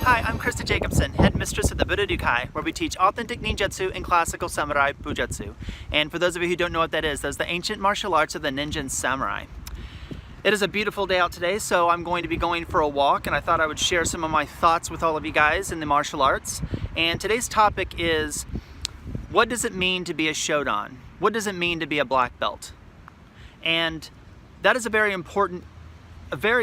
Hi, I'm Christa Jacobson, headmistress of the Budo, where we teach authentic ninjutsu and classical samurai bujutsu. And for those of you who don't know what that is, that's the ancient martial arts of the ninja and samurai. It is a beautiful day out today, so I'm going to be going for a walk, and I thought I would share some of my thoughts with all of you guys in the martial arts. And today's topic is, what does it mean to be a Shodan? What does it mean to be a black belt? And that is a very,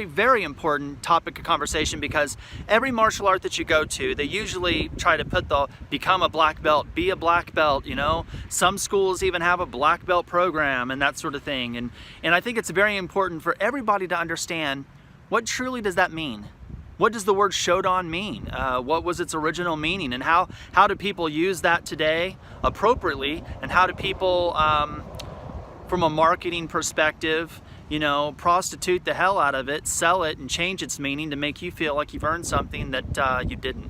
very important topic of conversation, because every martial art that you go to, they usually try to put the become a black belt, be a black belt, you know. Some schools even have a black belt program and that sort of thing. And I think it's very important for everybody to understand, what truly does that mean? What does the word Shodan mean? What was its original meaning? And how do people use that today appropriately? And how do people, from a marketing perspective, you know, prostitute the hell out of it, sell it, and change its meaning to make you feel like you've earned something that you didn't.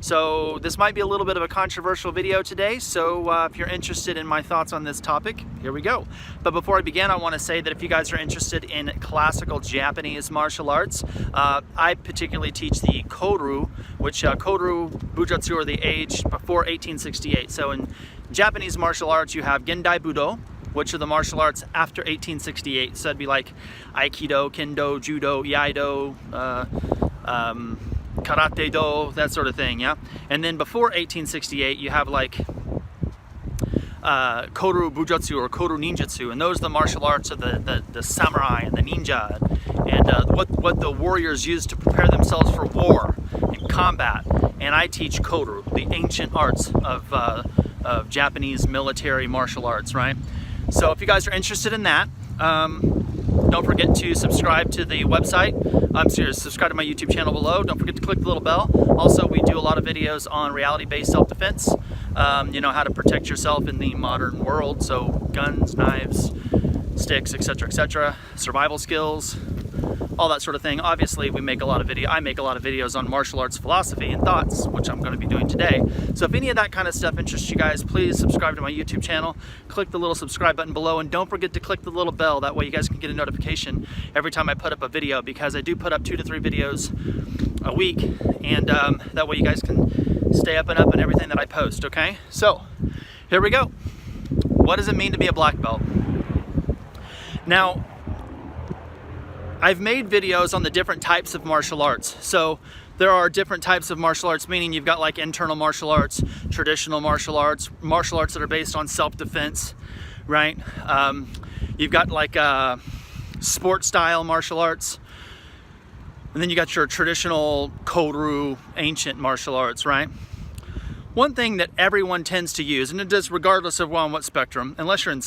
So this might be a little bit of a controversial video today, so if you're interested in my thoughts on this topic, here we go. But before I begin, I want to say that if you guys are interested in classical Japanese martial arts, I particularly teach the Koryu, which Koryu Bujutsu are the age before 1868. So in Japanese martial arts, you have Gendai Budo, which are the martial arts after 1868. So it'd be like Aikido, Kendo, Judo, Iaido, Karate-do, that sort of thing, yeah? And then before 1868, you have like Koryu Bujutsu or Koryu Ninjutsu, and those are the martial arts of the samurai and the ninja, and what the warriors used to prepare themselves for war and combat. And I teach Koryu, the ancient arts of Japanese military martial arts, right? So if you guys are interested in that, don't forget to subscribe to the website. Subscribe to my YouTube channel below. Don't forget to click the little bell. Also, we do a lot of videos on reality-based self-defense. You know, how to protect yourself in the modern world. So guns, knives, sticks, etc., survival skills, all that sort of thing. Obviously, I make a lot of videos on martial arts philosophy and thoughts, which I'm going to be doing today. So if any of that kind of stuff interests you guys, please subscribe to my YouTube channel. Click the little subscribe button below, and don't forget to click the little bell. That way you guys can get a notification every time I put up a video, because I do put up 2 to 3 videos a week, and that way you guys can stay up and everything that I post, okay? So here we go. What does it mean to be a black belt? Now, I've made videos on the different types of martial arts. So there are different types of martial arts, meaning you've got like internal martial arts, traditional martial arts that are based on self-defense, right? You've got like sport style martial arts. And then you got your traditional Koryu ancient martial arts, right? One thing that everyone tends to use, and it does regardless of on what spectrum, unless you're in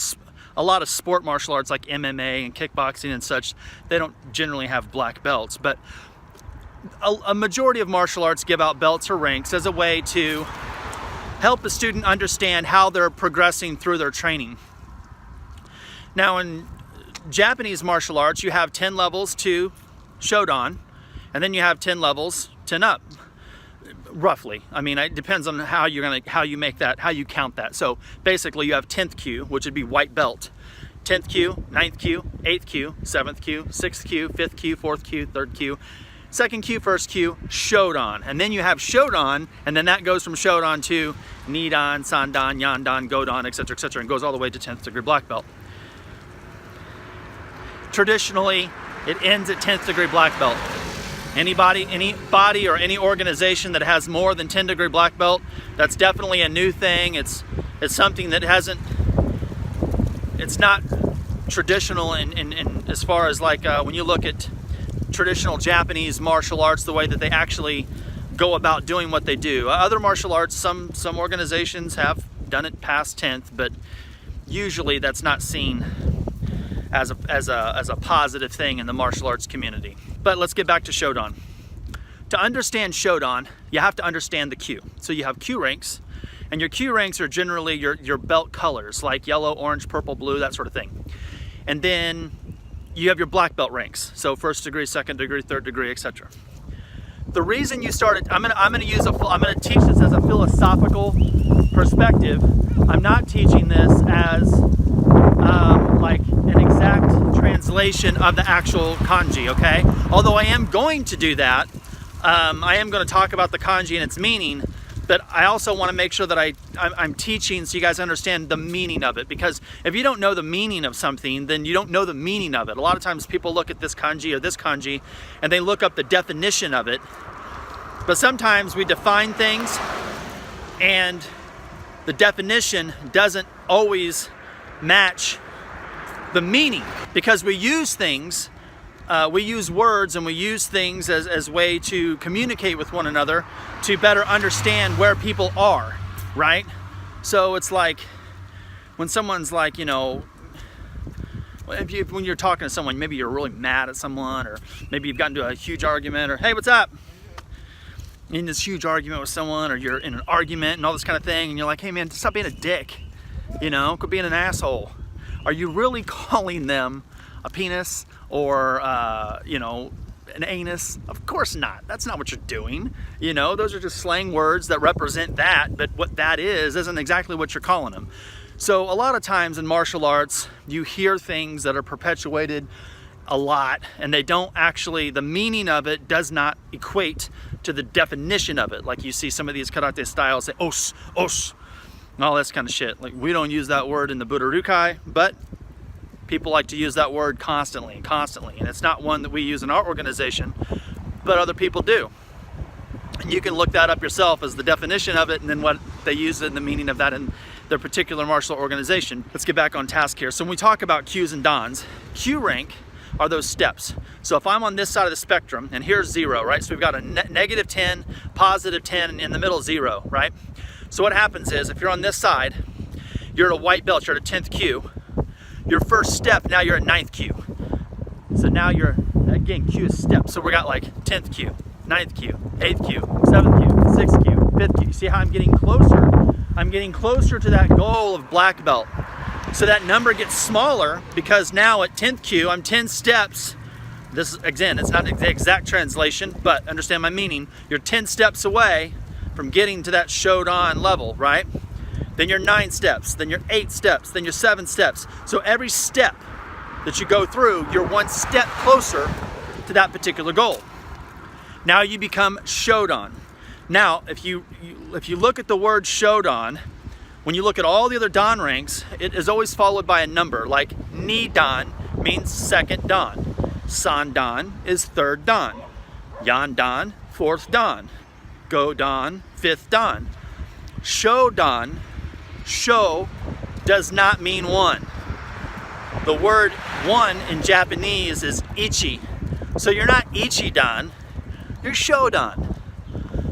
a lot of sport martial arts like MMA and kickboxing and such, they don't generally have black belts, but a majority of martial arts give out belts or ranks as a way to help a student understand how they're progressing through their training. Now in Japanese martial arts, you have 10 levels to Shodan, and then you have 10 levels 10 up. Roughly. I mean, it depends on how you count that. So basically you have 10th kyu, which would be white belt. 10th kyu, 9th kyu, 8th kyu, 7th kyu, 6th kyu, 5th kyu, 4th kyu, 3rd kyu, 2nd kyu, 1st kyu, Shodan. And then you have Shodan, and then that goes from Shodan to Nidan, Sandan, Yandan, Godan, etc., and goes all the way to 10th degree black belt. Traditionally, it ends at 10th degree black belt. Any body or any organization that has more than 10 degree black belt, that's definitely a new thing. It's something that it's not traditional in as far as like when you look at traditional Japanese martial arts, the way that they actually go about doing what they do. Other martial arts, some organizations have done it past 10th, but usually that's not seen as a positive thing in the martial arts community. But let's get back to Shodan. To understand Shodan, you have to understand the kyu. So you have kyu ranks, and your kyu ranks are generally your belt colors, like yellow, orange, purple, blue, that sort of thing. And then you have your black belt ranks, so 1st degree, 2nd degree, 3rd degree, etc. The reason you started, I'm gonna teach this as a philosophical perspective. I'm not teaching this as like an exact translation of the actual kanji, okay? Although I am going to do that, I am going to talk about the kanji and its meaning, but I also want to make sure that I'm teaching so you guys understand the meaning of it, because if you don't know the meaning of something, then you don't know the meaning of it. A lot of times people look at this kanji or this kanji and they look up the definition of it, but sometimes we define things and the definition doesn't always match the meaning, because we use things, we use words and we use things as way to communicate with one another to better understand where people are, right? So it's like when someone's like, you know, when you're talking to someone, maybe you're really mad at someone, or maybe you've gotten into a huge argument, or hey, what's up? In this huge argument with someone, or you're in an argument and all this kind of thing, and you're like, hey man, stop being a dick, you know, quit being an asshole. Are you really calling them a penis or you know, an anus? Of course not. That's not what you're doing. You know, those are just slang words that represent that, but what that isn't exactly what you're calling them. So a lot of times in martial arts, you hear things that are perpetuated a lot, and they don't actually, the meaning of it does not equate to the definition of it. Like you see some of these karate styles say os, os, and all this kind of shit. Like, we don't use that word in the Budo, but people like to use that word constantly and constantly, and it's not one that we use in our organization, but other people do. And you can look that up yourself as the definition of it, and then what they use in the meaning of that in their particular martial organization. Let's get back on task here. So when we talk about Qs and Dans, Q rank are those steps. So if I'm on this side of the spectrum, and here's 0, right? So we've got a negative 10, positive 10, and in the middle 0, right? So what happens is, if you're on this side, you're at a white belt, you're at a 10th Q. Your first step, now you're at 9th Q. So now you're, again, Q is steps. So we got like 10th Q, 9th Q, 8th Q, 7th Q, 6th Q, 5th Q. See how I'm getting closer? I'm getting closer to that goal of black belt. So that number gets smaller, because now at 10th Q, I'm 10 steps. This, again, it's not the exact translation, but understand my meaning. You're 10 steps away from getting to that Shodan level, right? Then you're 9 steps, then you're 8 steps, then you're 7 steps. So every step that you go through, you're 1 step closer to that particular goal. Now you become Shodan. Now, if you look at the word Shodan, when you look at all the other Dan ranks, it is always followed by a number. Like Ni-Dan means 2nd Dan. San-Dan is 3rd Dan. Yan-Dan, 4th Dan. Go-Dan, 5th Dan. Shodan, sho does not mean 1. The word 1 in Japanese is ichi. So you're not ichi-dan, you're Shodan.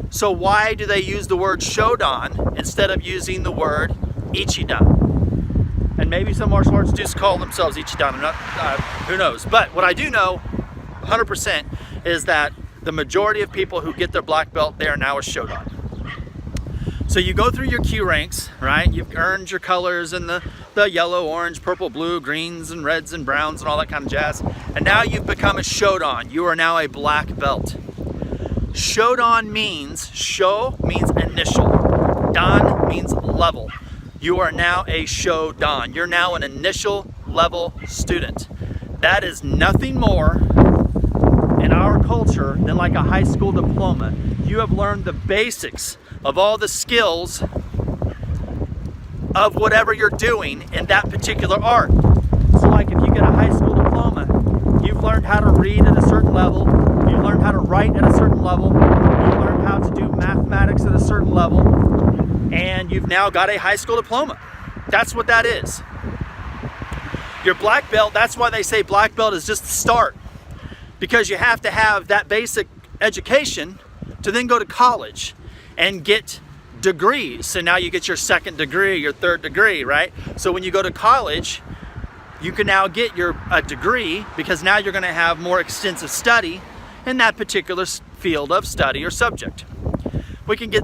So why do they use the word Shodan instead of using the word ichi-dan? And maybe some martial arts do call themselves ichi-dan, who knows. But what I do know 100% is that the majority of people who get their black belt, they are now a Shodan. So you go through your Q ranks, right? You've earned your colors and the yellow, orange, purple, blue, greens, and reds, and browns, and all that kind of jazz. And now you've become a Shodan. You are now a black belt. Shodan means, sho means initial. Dan means level. You are now a Shodan. You're now an initial level student. That is nothing more in our culture than like a high school diploma. You have learned the basics of all the skills of whatever you're doing in that particular art. So like if you get a high school diploma, you've learned how to read at a certain level, you've learned how to write at a certain level, you've learned how to do mathematics at a certain level, and you've now got a high school diploma. That's what that is. Your black belt, that's why they say black belt is just the start, because you have to have that basic education to then go to college and get degrees. So now you get your 2nd degree, your 3rd degree, right? So when you go to college, you can now get a degree, because now you're going to have more extensive study in that particular field of study or subject. We can get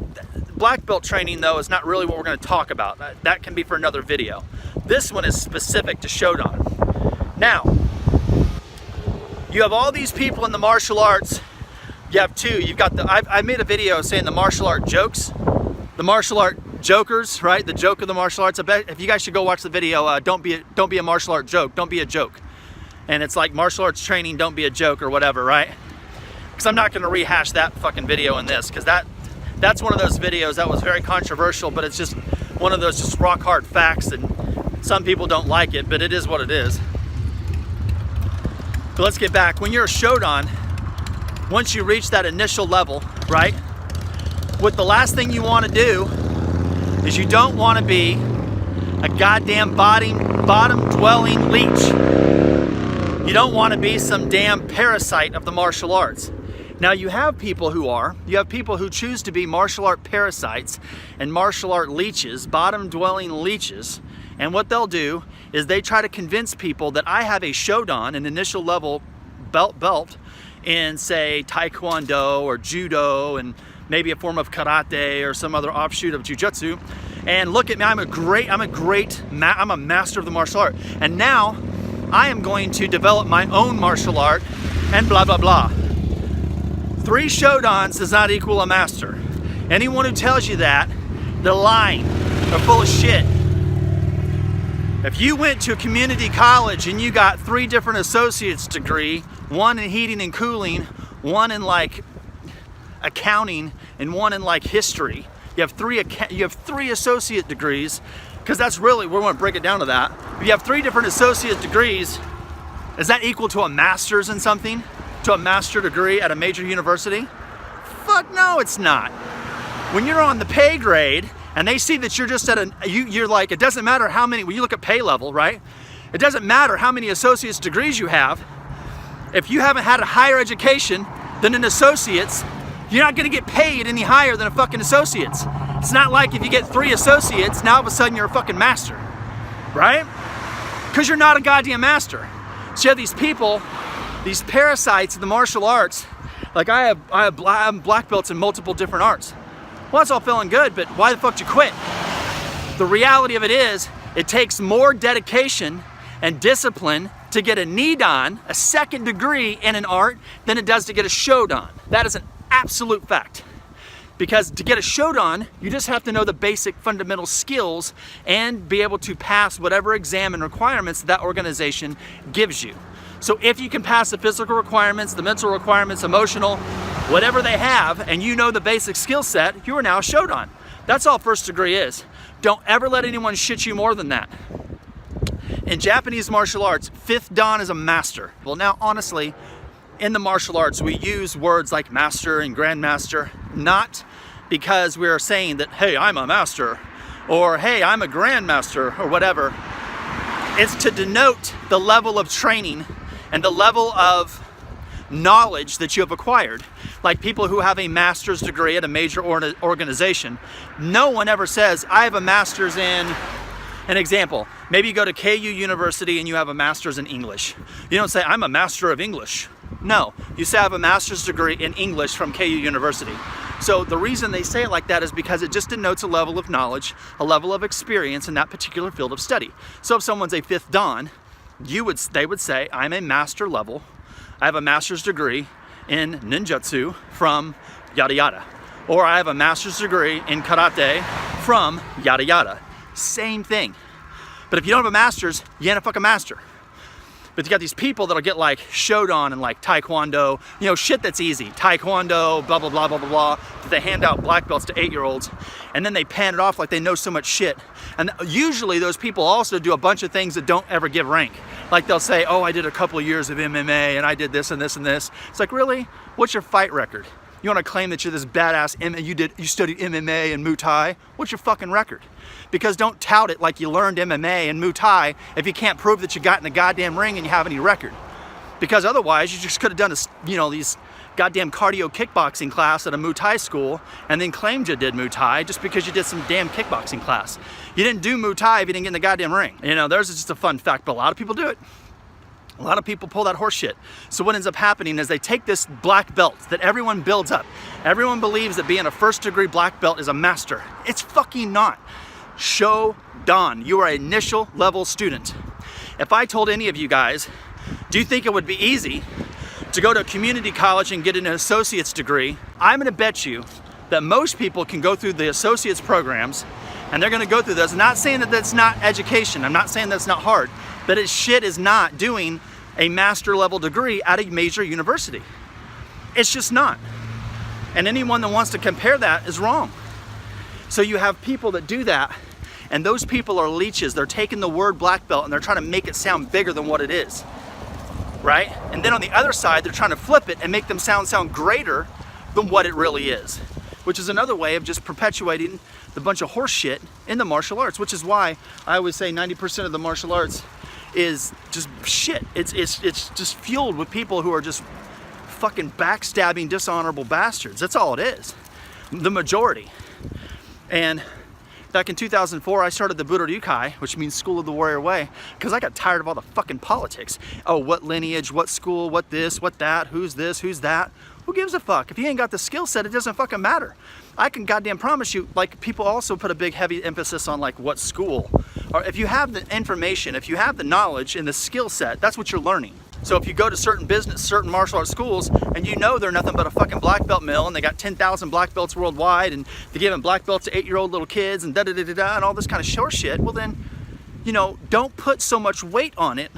black belt training, though, is not really what we're going to talk about. That can be for another video. This one is specific to Shodan. Now, you have all these people in the martial arts. You have 2. You've got I made a video saying the martial art jokes, the martial art jokers, right? The joke of the martial arts. I bet if you guys should go watch the video, don't be a martial art joke, don't be a joke. And it's like martial arts training, don't be a joke or whatever, right? because I'm not going to rehash that fucking video in this, because that's one of those videos that was very controversial, but it's just one of those just rock hard facts, and some people don't like it, but it is what it is. But let's get back. When you're a Shodan, once you reach that initial level, right, what the last thing you want to do is you don't want to be a goddamn bottom dwelling leech. You don't want to be some damn parasite of the martial arts. Now you have people who choose to be martial art parasites and martial art leeches, bottom dwelling leeches, and what they'll do is they try to convince people that I have a Shodan, an initial level belt in, say, Taekwondo or Judo, and maybe a form of karate or some other offshoot of Jujutsu. And look at me, I'm a master of the martial art. And now I am going to develop my own martial art and blah, blah, blah. 3 Shodans does not equal a master. Anyone who tells you that, they're lying. They're full of shit. If you went to a community college and you got 3 different associate's degree, one in heating and cooling, one in like accounting, and one in like history, you have 3 associate degrees, because that's really, we're going to break it down to that. If you have 3 different associate degrees, is that equal to a master's in something? To a master degree at a major university? Fuck no, it's not. When you're on the pay grade and they see that you're just at you're like, it doesn't matter how many, when you look at pay level, right? It doesn't matter how many associate's degrees you have. If you haven't had a higher education than an associate's, you're not gonna get paid any higher than a fucking associate's. It's not like if you get 3 associates, now all of a sudden you're a fucking master, right? Because you're not a goddamn master. So you have these people, these parasites of the martial arts. Like I have black belts in multiple different arts. Well, that's all feeling good, but why the fuck did you quit? The reality of it is, it takes more dedication and discipline to get a Nidan, a second degree in an art, than it does to get a Shodan. That is an absolute fact. Because to get a Shodan, you just have to know the basic fundamental skills and be able to pass whatever exam and requirements that organization gives you. So if you can pass the physical requirements, the mental requirements, emotional, whatever they have, and you know the basic skill set, you are now a Shodan. That's all first degree is. Don't ever let anyone shit you more than that. In Japanese martial arts, 5th Dan is a master. Well, now honestly, in the martial arts, we use words like master and grandmaster, not because we're saying that, hey, I'm a master, or hey, I'm a grandmaster, or whatever. It's to denote the level of training and the level of knowledge that you have acquired. Like people who have a master's degree at a major organization, no one ever says, I have a master's in, an example, maybe you go to KU University and you have a master's in English. You don't say, I'm a master of English. No, you say I have a master's degree in English from KU University. So the reason they say it like that is because it just denotes a level of knowledge, a level of experience in that particular field of study. So if someone's a 5th Dan, they would say, I'm a master level. I have a master's degree in Ninjutsu from yada yada. Or I have a master's degree in karate from yada yada. Same thing. But if you don't have a master's, you ain't a fucking master. But you got these people that'll get like Shodan and like Taekwondo, you know, shit that's easy. Taekwondo, blah, blah, blah, blah, blah, blah. That they hand out black belts to 8-year-olds. And then they pan it off like they know so much shit. And usually those people also do a bunch of things that don't ever give rank. Like they'll say, oh, I did a couple of years of MMA and I did this and this and this. It's like, really? What's your fight record? You want to claim that you're this badass, you studied MMA and Muay Thai? What's your fucking record? Because don't tout it like you learned MMA and Muay Thai if you can't prove that you got in the goddamn ring and you have any record. Because otherwise, you just could have done these goddamn cardio kickboxing class at a Muay Thai school and then claimed you did Muay Thai just because you did some damn kickboxing class. You didn't do Muay Thai if you didn't get in the goddamn ring. You know, there's just a fun fact, but a lot of people do it. A lot of people pull that horse shit. So what ends up happening is they take this black belt that everyone builds up. Everyone believes that being a 1st degree black belt is a master. It's fucking not. Shodan, you are an initial level student. If I told any of you guys, do you think it would be easy to go to a community college and get an associate's degree? I'm gonna bet you that most people can go through the associate's programs and they're gonna go through those. I'm not saying that that's not education. I'm not saying that's not hard, but shit is not doing a master level degree at a major university. It's just not. And anyone that wants to compare that is wrong. So you have people that do that, and those people are leeches. They're taking the word black belt and they're trying to make it sound bigger than what it is, right? And then on the other side, they're trying to flip it and make them sound greater than what it really is, which is another way of just perpetuating the bunch of horse shit in the martial arts, which is why I always say 90% of the martial arts is just shit. It's just fueled with people who are just fucking backstabbing, dishonorable bastards. That's all it is, the majority. And back in 2004, I started the Budo, which means School of the Warrior Way, because I got tired of all the fucking politics. Oh, what lineage, what school, what this, what that, who's this, who's that. Who gives a fuck? If you ain't got the skill set, it doesn't fucking matter. I can goddamn promise you, like, people also put a big heavy emphasis on like what school. Or if you have the information, if you have the knowledge and the skill set, that's what you're learning. So if you go to certain martial arts schools and you know they're nothing but a fucking black belt mill and they got 10,000 black belts worldwide and they're giving black belts to 8-year-old little kids and da-da-da-da-da and all this kind of short shit, well then, you know, don't put so much weight on it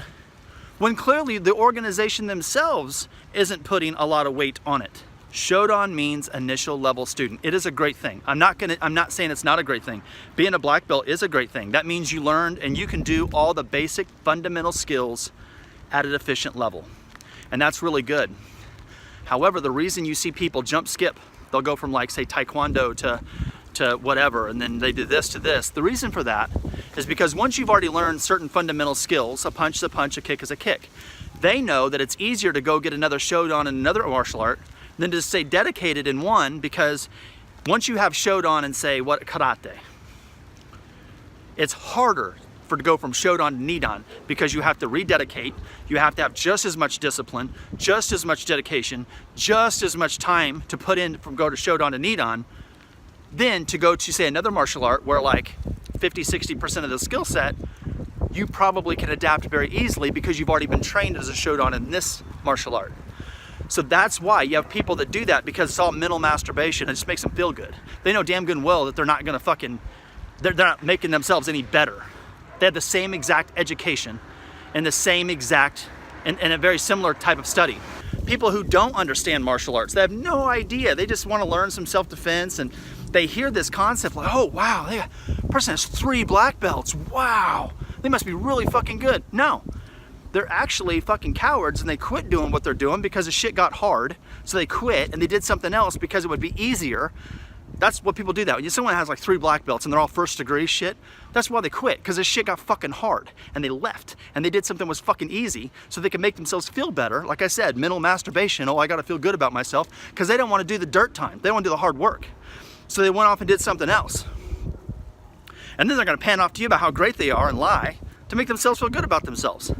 when clearly the organization themselves isn't putting a lot of weight on it. Shodan means initial level student. It is a great thing. I'm not saying it's not a great thing. Being a black belt is a great thing. That means you learned and you can do all the basic fundamental skills at an efficient level. And that's really good. However, the reason you see people jump skip, they'll go from like say Taekwondo to whatever, and then they do this to this. The reason for that is because once you've already learned certain fundamental skills, a punch is a punch, a kick is a kick, they know that it's easier to go get another Shodan in another martial art than to stay dedicated in one, because once you have Shodan and say what karate, it's harder to go from Shodan to Nidan because you have to rededicate, you have to have just as much discipline, just as much dedication, just as much time to put in from go to Shodan to Nidan, then to go to say another martial art where like 50-60% of the skill set you probably can adapt very easily because you've already been trained as a Shodan in this martial art. So that's why you have people that do that, because it's all mental masturbation and it just makes them feel good. They know damn good and well that they're not gonna fucking, they're not making themselves any better. They have the same exact education and the same exact, and a very similar type of study. People who don't understand martial arts, they have no idea. They just want to learn some self-defense, and they hear this concept like, oh wow, the person has 3 black belts. Wow, they must be really fucking good. No, they're actually fucking cowards and they quit doing what they're doing because the shit got hard. So they quit and they did something else because it would be easier. That's what people do that. When someone has like 3 black belts and they're all first degree shit, that's why they quit, because this shit got fucking hard and they left and they did something that was fucking easy so they could make themselves feel better. Like I said, mental masturbation. Oh, I gotta feel good about myself, because they don't want to do the dirt time. They don't want to do the hard work. So they went off and did something else. And then they're gonna pan off to you about how great they are and lie to make themselves feel good about themselves.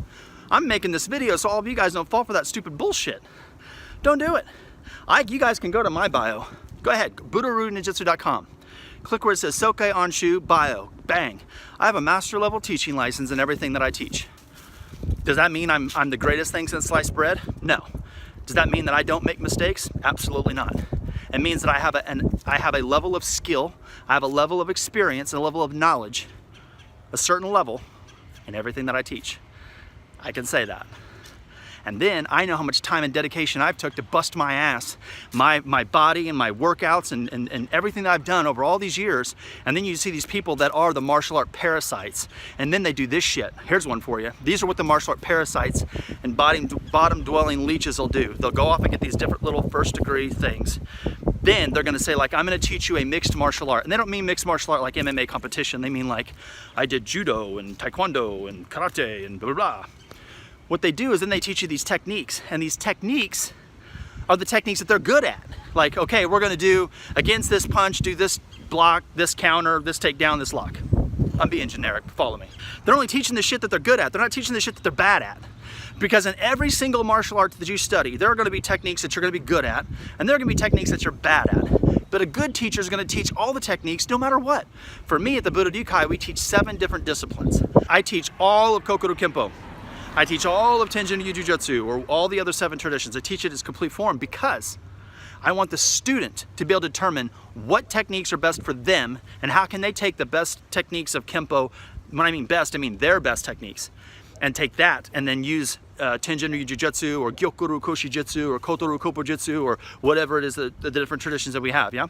I'm making this video so all of you guys don't fall for that stupid bullshit. Don't do it. You guys can go to my bio. Go ahead, budo-ninjutsu.com. Click where it says Soke, Anshu, bio, bang. I have a master level teaching license in everything that I teach. Does that mean I'm the greatest thing since sliced bread? No. Does that mean that I don't make mistakes? Absolutely not. It means that I have a level of skill, I have a level of experience, and a level of knowledge, a certain level in everything that I teach. I can say that. And then I know how much time and dedication I've took to bust my ass, my body and my workouts and everything that I've done over all these years. And then you see these people that are the martial art parasites, and then they do this shit. Here's one for you. These are what the martial art parasites and bottom dwelling leeches will do. They'll go off and get these different little first degree things. Then they're gonna say like, I'm gonna teach you a mixed martial art. And they don't mean mixed martial art like MMA competition. They mean like, I did judo and taekwondo and karate and blah, blah, blah. What they do is then they teach you these techniques, and these techniques are the techniques that they're good at. Like, okay, we're gonna do against this punch, do this block, this counter, this takedown, this lock. I'm being generic, follow me. They're only teaching the shit that they're good at. They're not teaching the shit that they're bad at. Because in every single martial art that you study, there are gonna be techniques that you're gonna be good at, and there are gonna be techniques that you're bad at. But a good teacher is gonna teach all the techniques no matter what. For me at the Budo, we teach 7 different disciplines. I teach all of Kokoro Kempo. I teach all of Tenjin Jujutsu, or all the other 7 traditions. I teach it in its complete form because I want the student to be able to determine what techniques are best for them and how can they take the best techniques of Kempo. When I mean best, I mean their best techniques, and take that and then use Tenjin Jujutsu or Gyokuru Koshijutsu or Kotoru Koppojutsu or whatever it is, the different traditions that we have, yeah?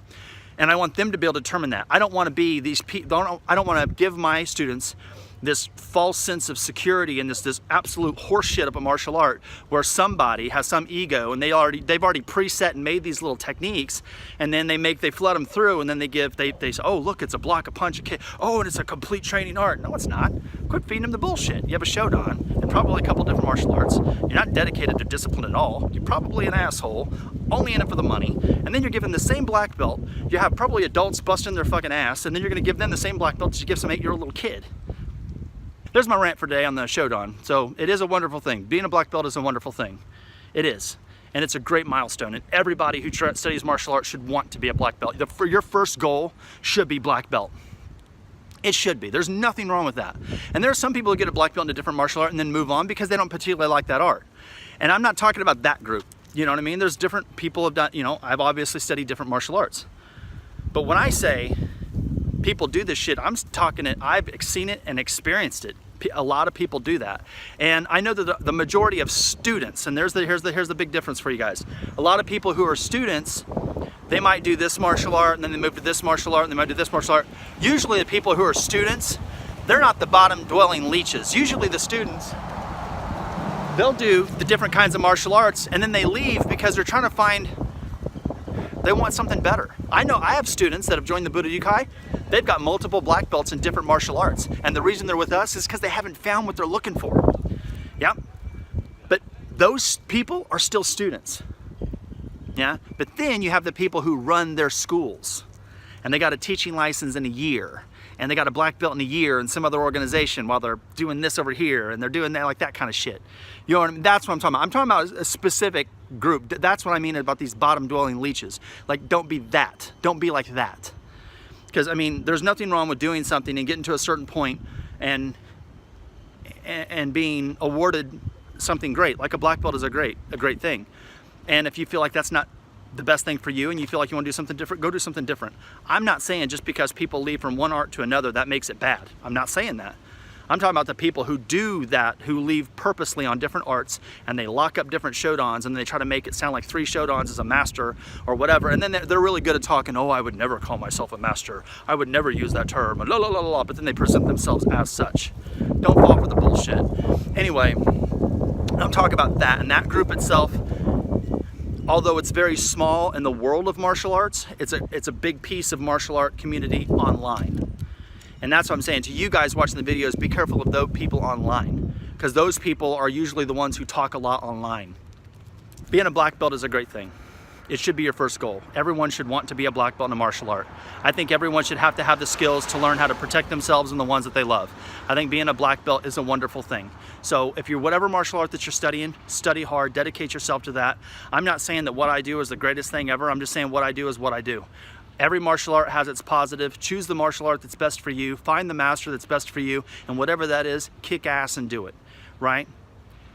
And I want them to be able to determine that. I don't want to be these people, I don't want to give my students this false sense of security and this absolute horseshit of a martial art where somebody has some ego and they've already preset and made these little techniques, and then they flood them through, and then they say, oh look, it's a block, a punch, a kick, oh, and it's a complete training art. No, it's not. Quit feeding them the bullshit. You have a Shodan and probably a couple different martial arts. You're not dedicated to discipline at all. You're probably an asshole, only in it for the money, and then you're giving the same black belt. You have probably adults busting their fucking ass, and then you're gonna give them the same black belt that you give some 8-year-old little kid. There's my rant for today on the Shodan. So it is a wonderful thing. Being a black belt is a wonderful thing. It is. And it's a great milestone. And everybody who studies martial arts should want to be a black belt. Your first goal should be black belt. It should be. There's nothing wrong with that. And there are some people who get a black belt in a different martial art and then move on because they don't particularly like that art. And I'm not talking about that group. You know what I mean? There's different people have done, you know, I've obviously studied different martial arts. But when I say people do this shit, I'm talking it, I've seen it and experienced it. A lot of people do that. And I know that the majority of students, and here's the big difference for you guys. A lot of people who are students, they might do this martial art and then they move to this martial art and they might do this martial art. Usually the people who are students, they're not the bottom dwelling leeches. Usually the students, they'll do the different kinds of martial arts and then they leave because they're trying to find, they want something better. I know I have students that have joined the Budo Yukai. They've got multiple black belts in different martial arts. And the reason they're with us is because they haven't found what they're looking for. Yeah? But those people are still students. Yeah? But then you have the people who run their schools. And they got a teaching license in a year. And they got a black belt in a year in some other organization while they're doing this over here. And they're doing that, like that kind of shit. You know what I mean? That's what I'm talking about. I'm talking about a specific group. That's what I mean about these bottom dwelling leeches. Like, don't be that. Don't be like that. Because, I mean, there's nothing wrong with doing something and getting to a certain point and being awarded something great. Like a black belt is a great thing. And if you feel like that's not the best thing for you and you feel like you want to do something different, go do something different. I'm not saying just because people leave from one art to another, that makes it bad. I'm not saying that. I'm talking about the people who do that, who leave purposely on different arts and they lock up different Shodans and they try to make it sound like 3 Shodans is a master or whatever. And then they're really good at talking, oh, I would never call myself a master. I would never use that term, la la la la, but then they present themselves as such. Don't fall for the bullshit. Anyway, I'm talking about that, and that group itself, although it's very small in the world of martial arts, it's a big piece of martial art community online. And that's what I'm saying to you guys watching the videos, be careful of those people online, because those people are usually the ones who talk a lot online. Being a black belt is a great thing. It should be your first goal. Everyone should want to be a black belt in a martial art. I think everyone should have to have the skills to learn how to protect themselves and the ones that they love. I think being a black belt is a wonderful thing. So if you're whatever martial art that you're studying, study hard, dedicate yourself to that. I'm not saying that what I do is the greatest thing ever. I'm just saying what I do is what I do. Every martial art has its positive. Choose the martial art that's best for you. Find the master that's best for you. And whatever that is, kick ass and do it, right?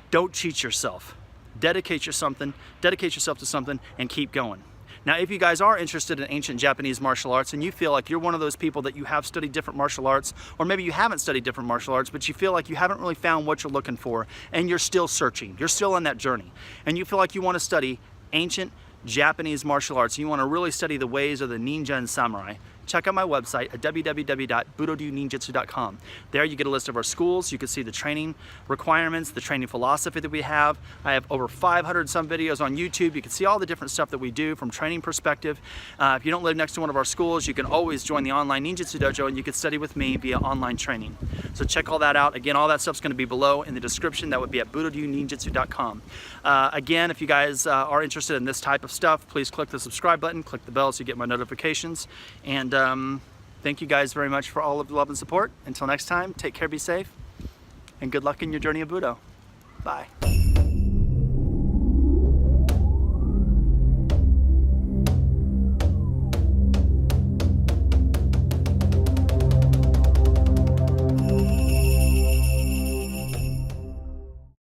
Don't cheat yourself. Dedicate yourself to something and keep going. Now, if you guys are interested in ancient Japanese martial arts and you feel like you're one of those people that you have studied different martial arts, or maybe you haven't studied different martial arts, but you feel like you haven't really found what you're looking for and you're still searching, you're still on that journey, and you feel like you want to study ancient Japanese martial arts, and you want to really study the ways of the ninja and samurai, check out my website at www.budoninjutsu.com. There you get a list of our schools. You can see the training requirements, the training philosophy that we have. I have over 500 some videos on YouTube. You can see all the different stuff that we do from training perspective. If you don't live next to one of our schools, you can always join the online Ninjutsu dojo and you can study with me via online training. So check all that out. Again, all that stuff's going to be below in the description. That would be at budoninjutsu.com. Again, if you guys are interested in this type of stuff, please click the subscribe button, click the bell so you get my notifications. And thank you guys very much for all of the love and support. Until next time, take care, be safe, and good luck in your journey of Budo. Bye.